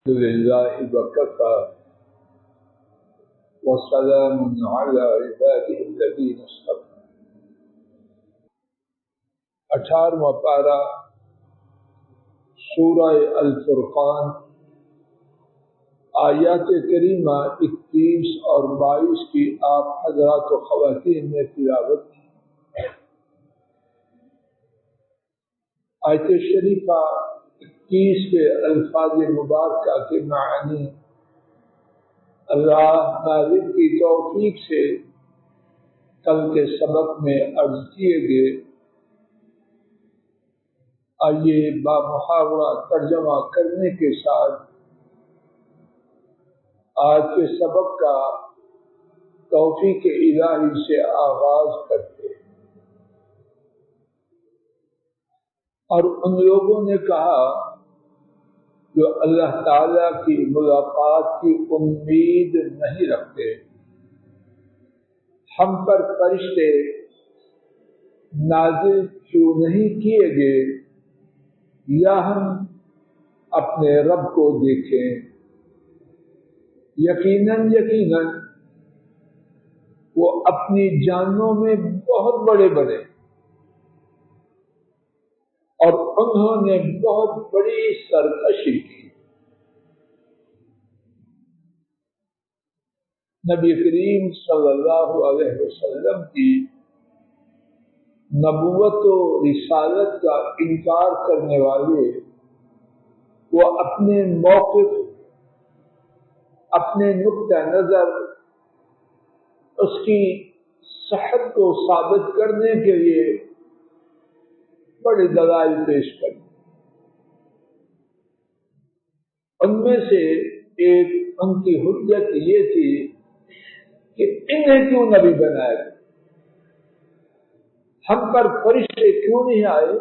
لله وكفى وسلام على عباده الذين اصطفى۔ 18واں پارہ سورہ الفرقان، آیات کریمہ 21 اور 22 کی آپ حضرات و خواتین نے تلاوت کی۔ آیت شریفہ 21 کے الفاظ مبارکہ کے معنی اللہ ناظر کی توفیق سے کل کے سبق میں عرض کیے گئے۔ آئیے بامحاورہ ترجمہ کرنے کے ساتھ آج کے سبق کا توفیق الہی سے آغاز کرتے ہیں۔ اور ان لوگوں نے کہا جو اللہ تعالیٰ کی ملاقات کی امید نہیں رکھتے، ہم پر فرشتے نازل کیوں نہیں کیے گئے یا ہم اپنے رب کو دیکھیں؟ یقیناً وہ اپنی جانوں میں بہت بڑے بڑے اور انہوں نے بہت بڑی سرکشی کی۔ نبی کریم صلی اللہ علیہ وسلم کی نبوت و رسالت کا انکار کرنے والے وہ اپنے موقف، اپنے نقطہ نظر، اس کی صحت کو ثابت کرنے کے لیے بڑے دلائل پیش کریں۔ ان میں سے ایک ان کی حجت یہ تھی کہ انہیں کیوں نبی بنایا گیا، ہم پر فرشتے کیوں نہیں آئے،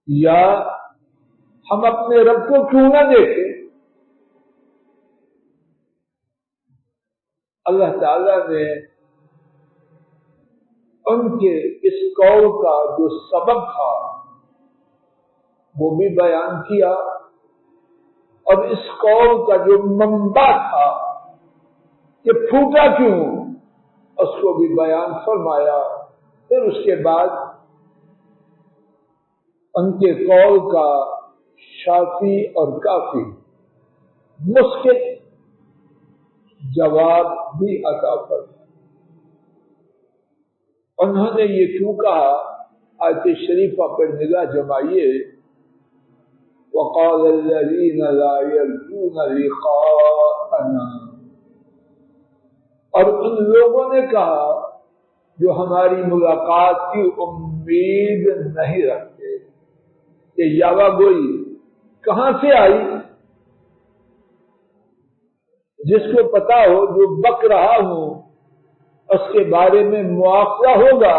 یا ہم اپنے رب کو کیوں نہ دیکھیں؟ اللہ تعالیٰ نے ان کے اس قول کا جو سبب تھا وہ بھی بیان کیا، اور اس قول کا جو منبع تھا کہ پھوٹا کیوں، اس کو بھی بیان فرمایا۔ پھر اس کے بعد ان کے قول کا شافی اور کافی مشکل جواب بھی عطا فرمایا۔ انہوں نے یہ کیوں کہا، آیت شریفہ پر نگاہ جمائیے۔ وقال الذين لا يرجون لقاءنا، اور ان لوگوں نے کہا جو ہماری ملاقات کی امید نہیں رکھتے۔ یہ یاوا گوئی کہاں سے آئی؟ جس کو پتا ہو جو بک رہا ہوں اس کے بارے میں مواخذہ ہوگا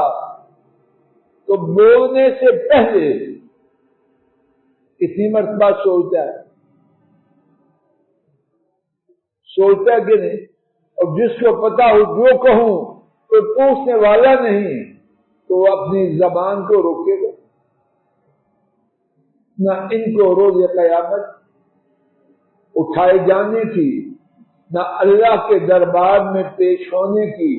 تو بولنے سے پہلے کتنی مرتبہ سوچتا ہے کہ نہیں؟ اور جس کو پتا ہو جو کہوں تو پوچھنے والا نہیں تو وہ اپنی زبان کو روکے گا۔ نہ ان کو روز قیامت اٹھائے جانے کی، نہ اللہ کے دربار میں پیش ہونے کی،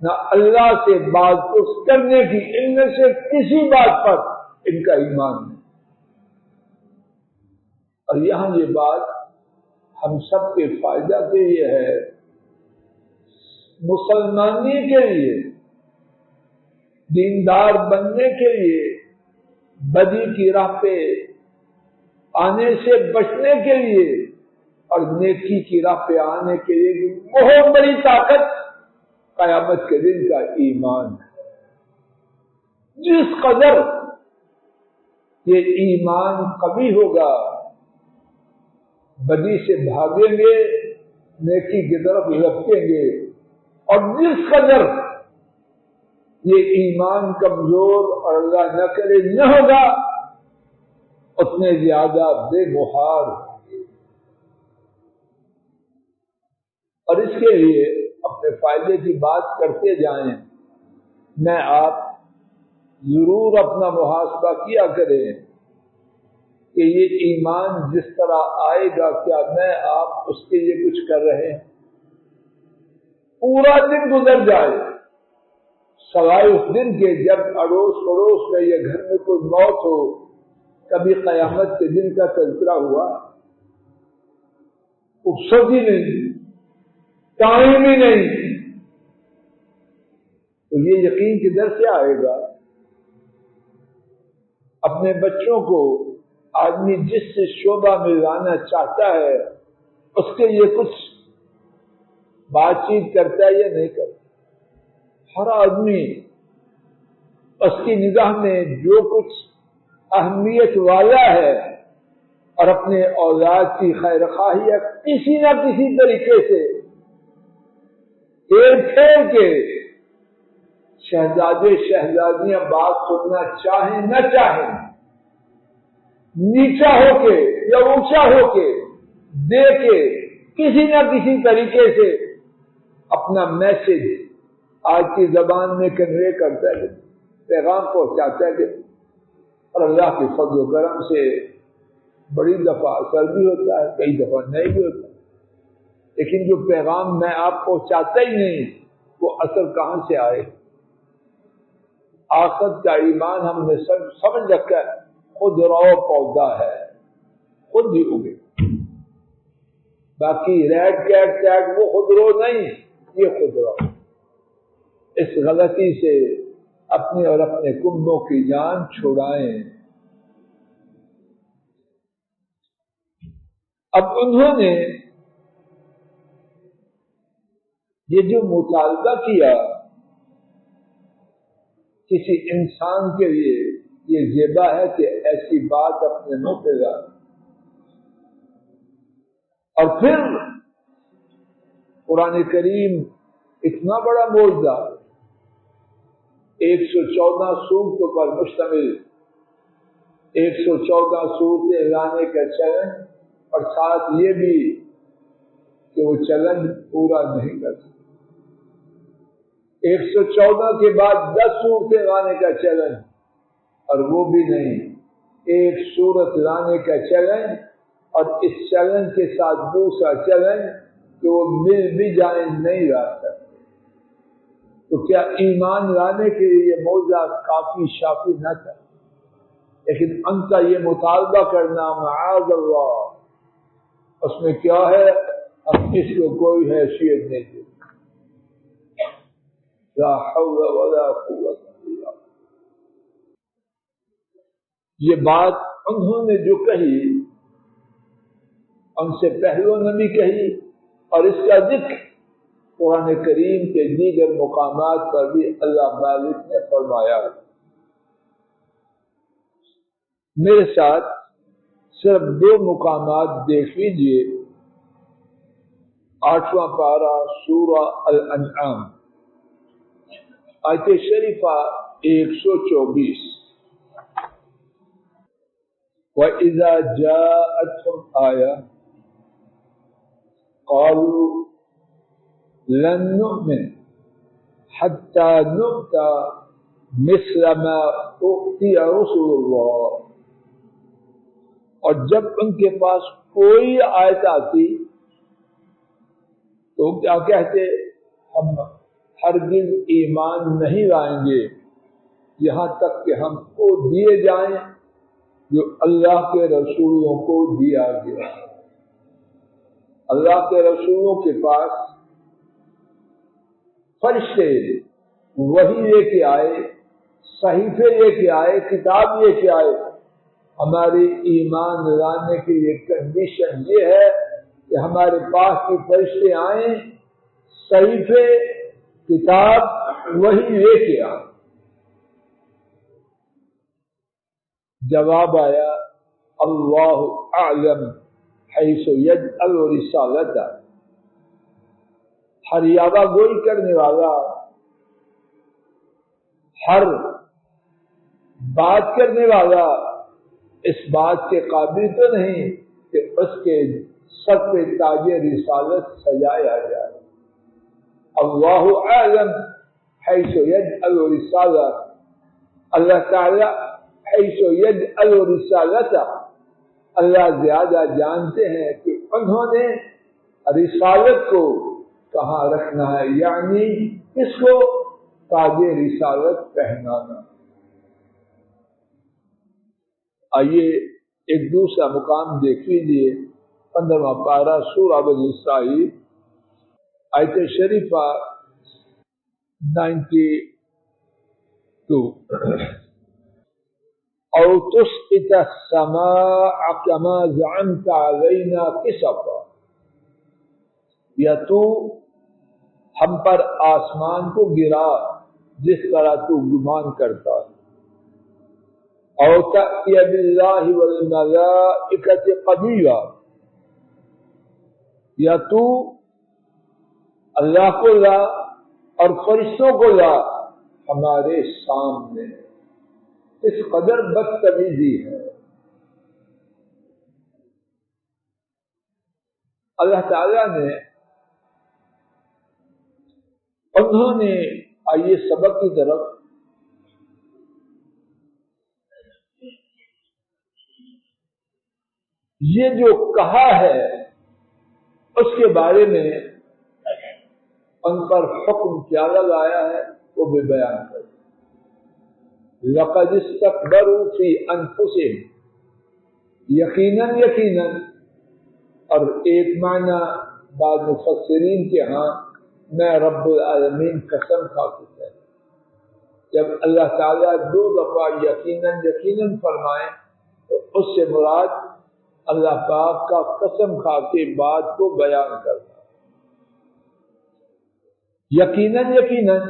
نہ اللہ سے بات پرس کرنے کی، ان میں سے کسی بات پر ان کا ایمان نہیں۔ اور یہاں یہ بات ہم سب کے فائدہ کے لیے ہے، مسلمانی کے لیے، دیندار بننے کے لیے، بدی کی راہ پہ آنے سے بچنے کے لیے اور نیکی کی راہ پہ آنے کے لیے بہت بڑی طاقت قیامت کے دن کا ایمان ہے۔ جس قدر یہ ایمان قوی ہوگا، بدی سے بھاگیں گے، نیکی کی طرف لپکیں گے، اور جس قدر یہ ایمان کمزور اور اللہ نہ کرے نہ ہوگا، اتنے زیادہ بے بہار ہوں گے۔ اور اس کے لیے اپنے فائدے کی بات کرتے جائیں، میں آپ ضرور اپنا محاسبہ کیا کریں کہ یہ ایمان جس طرح آئے گا کیا میں آپ اس کے لیے کچھ کر رہے ہیں؟ پورا دن گزر جائے سوائے اس دن کے جب اڑوس پڑوس میں یا گھر میں کوئی موت ہو، کبھی قیامت کے دن کا تذکرہ ہوا؟ فرصت ہی نہیں، ٹائم ہی نہیں۔ تو یہ یقین کدھر سے آئے گا؟ اپنے بچوں کو آدمی جس شعبہ میں لانا چاہتا ہے اس کے لیے کچھ بات چیت کرتا ہے یا نہیں کرتا؟ ہر آدمی اس کی نگاہ میں جو کچھ اہمیت والا ہے اور اپنے اولاد کی خیر خواہی کسی نہ کسی طریقے سے پھیر پھیر کے شہزادے شہزادیاں بات سننا چاہیں نہ چاہیں، نیچا ہو کے یا اونچا ہو کے دے کے کسی نہ کسی طریقے سے اپنا میسج آج کی زبان میں کنوے کرتا ہے، پیغام پہنچاتا ہے، اور اللہ کے فضل و کرم سے بڑی دفعہ اثر بھی ہوتا ہے، کئی دفعہ نہیں بھی ہوتا، لیکن جو پیغام میں آپ پہنچاتا ہی نہیں وہ اثر کہاں سے آئے؟ آخرت کا ایمان ہم نے سمجھ رکھا ہے خود رو پودا ہے، خود ہی اگے، باقی ریڈ کیٹ کیٹ وہ خود رو نہیں، یہ خود رو۔ اس غلطی سے اپنے اور اپنے کنبوں کی جان چھڑائیں۔ اب انہوں نے یہ جو مطالبہ کیا کسی انسان کے لیے یہ زیبا ہے کہ ایسی بات اپنے منہ پہ لا، اور پھر قرآن کریم اتنا بڑا معجزہ 114 سورتوں پر مشتمل، 114 سورتیں لانے کا چلن، اور ساتھ یہ بھی کہ وہ چلن پورا نہیں کر سکتے۔ 114 کے بعد 10 سورتیں لانے کا چلن، اور وہ بھی نہیں، ایک سورت لانے کا چلن، اور اس چلن کے ساتھ دوسرا چلن کہ وہ مل بھی جائیں نہیں لا سکتے۔ تو کیا ایمان لانے کے لیے یہ معجزہ کافی شافی نہ تھا؟ لیکن ان کا یہ مطالبہ کرنا معاذ اللہ، اس میں کیا ہے؟ ہم اس کو کوئی حیثیت نہیں دیتے۔ لا حول ولا قوت الا باللہ۔ یہ بات انہوں نے جو کہی ان سے پہلوں نے بھی کہی، اور اس کا ذکر قرآن کریم کے دیگر مقامات پر بھی اللہ مالک نے فرمایا۔ میرے ساتھ صرف 2 مقامات دیکھ لیجئے۔ 8واں پارہ سورہ الانعام، آیت شریفہ 124۔ وَإِذَا جَاءَتْهُمْ آيَةٌ قَالُوا لَن نُؤْمِنَ حَتَّى نُؤْتَى مِثْلَ مَا أُوتِيَ رُسُلُ اللَّهِ، اور جب ان کے پاس کوئی آیت آتی تو کیا کہتے؟ ہم ہرگز ایمان نہیں لائیں گے یہاں تک کہ ہم کو دیے جائیں جو اللہ کے رسولوں کو دیا گیا۔ اللہ کے رسولوں کے پاس فرشتے وحی لے کے آئے، صحیفے لے کے آئے، کتاب لے کے آئے۔ ہماری ایمان لانے کی یہ کنڈیشن یہ ہے کہ ہمارے پاس کی فرشتے آئیں، صحیفے، کتاب، وحی لے کے آئیں۔ جواب آیا اللہ اعلم حیث یجعل رسالتہ، ہر یاوہ گوئی کرنے والا، ہر بات کرنے والا اس بات کے قابل تو نہیں کہ اس کے سر پہ تاج رسالت سجایا جائے۔ اللہ اعلم حیث یجعل رسالہ، اللہ تعالی حیث یجعل رسالتہ، اللہ زیادہ جانتے ہیں کہ انہوں نے رسالت کو کہاں رکھنا ہے، یعنی اس کو تاج رسالت پہنانا۔ آئیے ایک دوسرا مقام دیکھ لیجیے، 15واں پارہ سورہ بنی اسرائیل، آیت شریفہ 92۔ او تسقط السماء كما زعمت علينا كسفا، یا تو ہم پر آسمان کو گرا جس طرح تو گمان کرتا ہے، او تأتی باللہ والملائکۃ قبیلا، یا تو اللہ کو لا اور فرشتوں کو لا ہمارے سامنے، اس قدر بدتمیزی ہے۔ اللہ تعالیٰ نے انہوں نے، آئیے سبق کی طرف، یہ جو کہا ہے اس کے بارے میں ان پر حکم کیا لگایا ہے وہ بھی بیان کر۔ لقد استكبروا في انفسهم، یقیناً اور ایک معنی بعض مفسرین کے ہاں میں رب العالمین قسم کھا چکا ہے۔ جب اللہ تعالیٰ دو دفعہ یقیناً فرمائیں تو اس سے مراد اللہ پاک کا قسم کھا کے بات کو بیان کرنا۔ یقیناً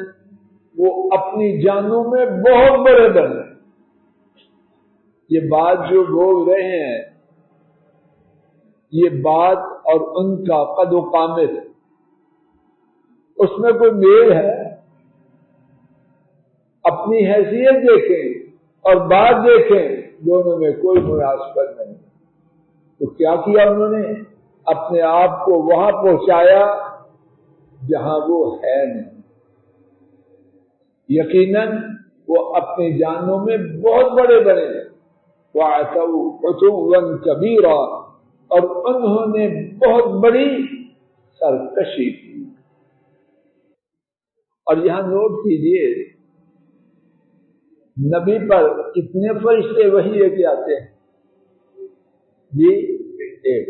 وہ اپنی جانوں میں بہت بڑے بنے۔ یہ بات جو بول رہے ہیں، یہ بات اور ان کا قد و قامت، اس میں کوئی میل ہے؟ اپنی حیثیت دیکھیں اور بات دیکھیں، دونوں میں کوئی مناسبت نہیں۔ تو کیا کیا انہوں نے؟ اپنے آپ کو وہاں پہنچایا جہاں وہ ہے نہیں۔ یقیناً وہ اپنی جانوں میں بہت بڑے بنے، وَعَتَوْا عُتُوًّا كَبِيرًا، اور انہوں نے بہت بڑی سرکشی کی۔ اور یہاں نوٹ کیجیے، نبی پر کتنے فرشتے وحی لے کے آتے ہیں؟ جی ایک۔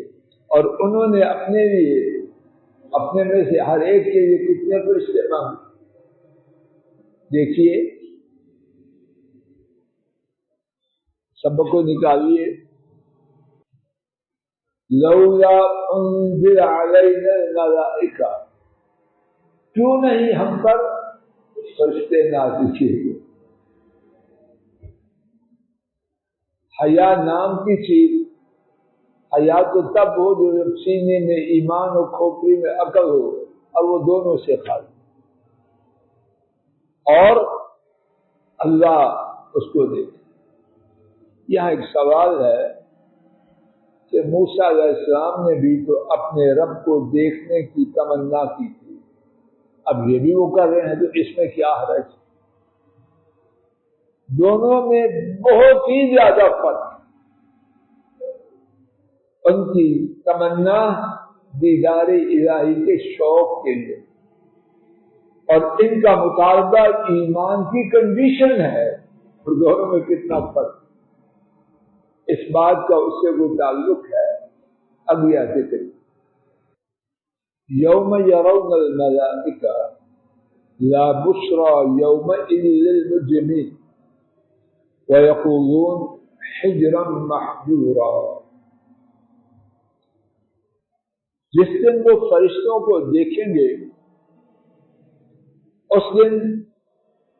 اور انہوں نے اپنے لیے، اپنے میں سے ہر ایک کے لیے کتنے فرشتے مانگے؟ دیکھیے، سب کو نکالیے۔ لولا انزل علینا الملائکہ، کیوں نہیں ہم پر فرشتے نازل کیے گئے؟ حیا نام کی چیز، حیا تو تب ہو جو جب سینے میں ایمان اور کھوپڑی میں عقل ہو، اور وہ دونوں سے خالی، اور اللہ اس کو دیکھے۔ یہاں ایک سوال ہے کہ موسیٰ علیہ السلام نے بھی تو اپنے رب کو دیکھنے کی تمنا کی تھی، اب یہ بھی وہ کر رہے ہیں، تو اس میں کیا حرج؟ دونوں میں بہت ہی زیادہ فرق۔ ان کی تمنا دیدار الہی کے شوق کے لیے، اور ان کا مطالبہ ایمان کی کنڈیشن ہے، اور دونوں میں کتنا فرق، اس بات کا اس سے کوئی تعلق ہے۔ ابھی آتے تھے، یوم یرون الملائکہ لا بشرا یومئذ للمجرمین ویقولون حجرا محجورا، جس دن وہ فرشتوں کو دیکھیں گے اس دن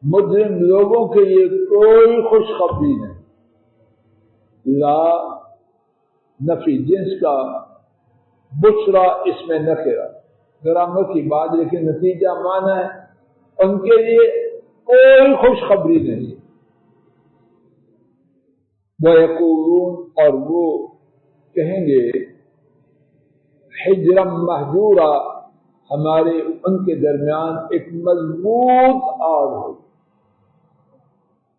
مجرم لوگوں کے لیے کوئی خوشخبری نہیں۔ لا نفی جنس کا، بشرا اس میں نکرہ، گرامر کی بات، لیکن نتیجہ مانا ہے ان کے لیے کوئی خوشخبری نہیں۔ وَيَقُولُونَ، اور وہ کہیں گے، حجرا محجورا، ہمارے ان کے درمیان ایک مضبوط آڑ ہو۔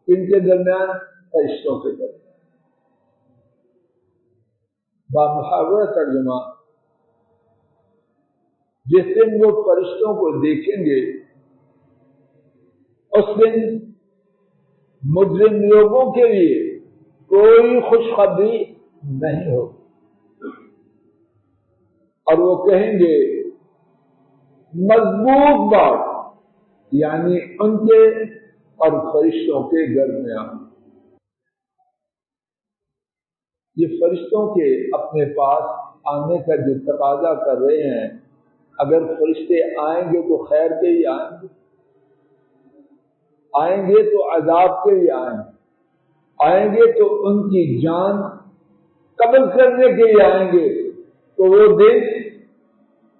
ان کے درمیان، فرشتوں کے درمیان۔ بامحاورہ ترجمہ، جس دن وہ فرشتوں کو دیکھیں گے اس دن مجرم لوگوں کے لیے کوئی خوشخبری نہیں ہو، اور وہ کہیں گے مضبوط بات، یعنی ان کے اور فرشتوں کے درمیان۔ یہ فرشتوں کے اپنے پاس آنے کا جو تقاضا کر رہے ہیں، اگر فرشتے آئیں گے تو خیر کے ہی آئیں گے تو عذاب کے لیے آئیں گے تو ان کی جان قبض کرنے کے لیے آئیں گے، تو وہ دن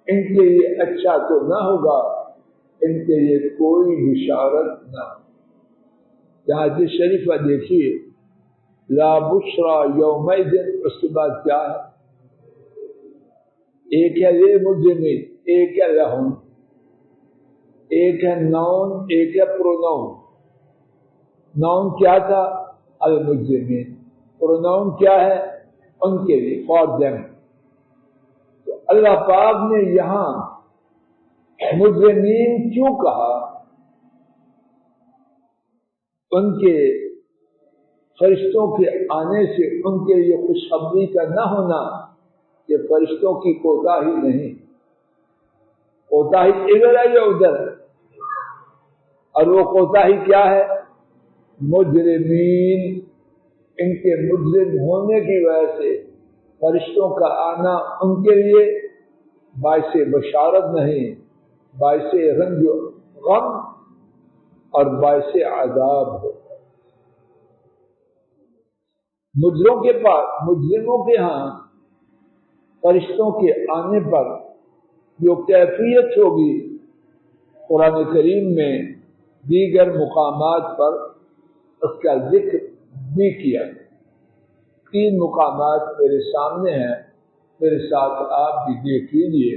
ان کے لیے اچھا تو نہ ہوگا، ان کے لیے کوئی بشارت نہ۔ یہاں سے شریفہ دیکھیے، لا بشرا یومئذ، اس کے بعد کیا ہے؟ ایک ہے للمجرمین، ایک ہے لہم، ایک ہے نون، ایک ہے پرونون۔ نون کیا تھا؟ المجرمین۔ پرونون کیا ہے؟ ان کے لیے، فار دیم۔ تو اللہ پاک نے یہاں مجرمین کیوں کہا؟ ان کے فرشتوں کے آنے سے ان کے لیے خوشخبری کا نہ ہونا، کہ فرشتوں کی کوتاہی نہیں، کوتاہی ادھر ہے یا ادھر ہے، اور وہ کوتاہی کیا ہے؟ مجرمین، ان کے مجرم ہونے کی وجہ سے فرشتوں کا آنا ان کے لیے باعث بشارت نہیں، باعث رنج و غم اور باعث عذاب ہو۔ مجرموں کے ہاں فرشتوں کے آنے پر جو کیفیت ہوگی، قرآن کریم میں دیگر مقامات پر اس کا ذکر بھی کیا۔ 3 مقامات میرے سامنے ہیں، میرے ساتھ آپ بھی دیکھ لیجیے۔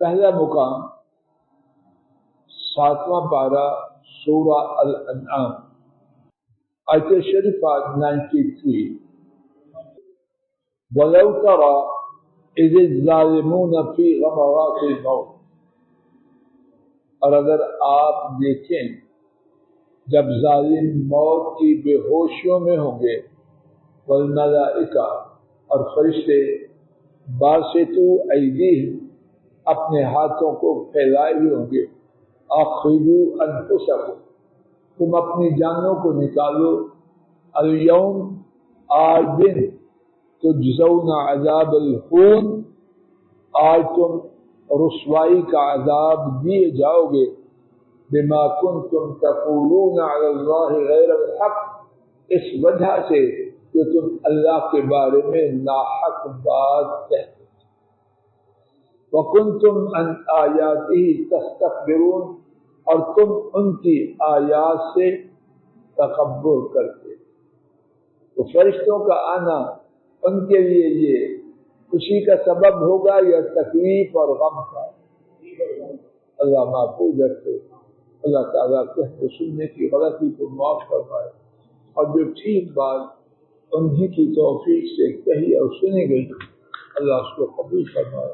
پہلا مقام 7واں پارہ سورہ الانعام، آیت شریفہ 93، وَلَوْ تَرَى إِذِ الظَّالِمُونَ فِي غَمَرَاتِ الْمَوْتِ، اور اگر آپ دیکھیں جب ظالم موت کی بے ہوشیوں میں ہوں گے، والملائکہ، اور فرشتے، باسطوا ایدیہم، اپنے ہاتھوں کو پھیلائے ہوئے ہوں گے، اخرجوا انفسکم، تم اپنی جانوں کو نکالو، الیوم، آج دن، تجزون عذاب الہون، آج تم رسوائی کا عذاب دیے جاؤ گے، بما کنتم تقولون علی اللہ غیر الحق، اس وجہ سے کہ تم اللہ کے بارے میں ناحق بات کہتے، وکنتم عن آیاتہ تستکبرون، اور تم ان کی آیات سے تکبر کرتے۔ تو فرشتوں کا آنا ان کے لیے یہ خوشی کا سبب ہوگا یا تکلیف اور غم کا؟ اللہ محفوظ رکھے، اللہ تعالیٰ کہتے سننے کی غلطی کو معاف فرمائے، اور جو ٹھیک بات انہی کی توفیق سے کہی اور سنی گئی اللہ اس کو قبول فرمائے۔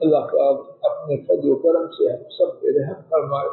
اللہ تعالیٰ اپنے فضل و کرم سے ہم سب پہ رحم فرمائے۔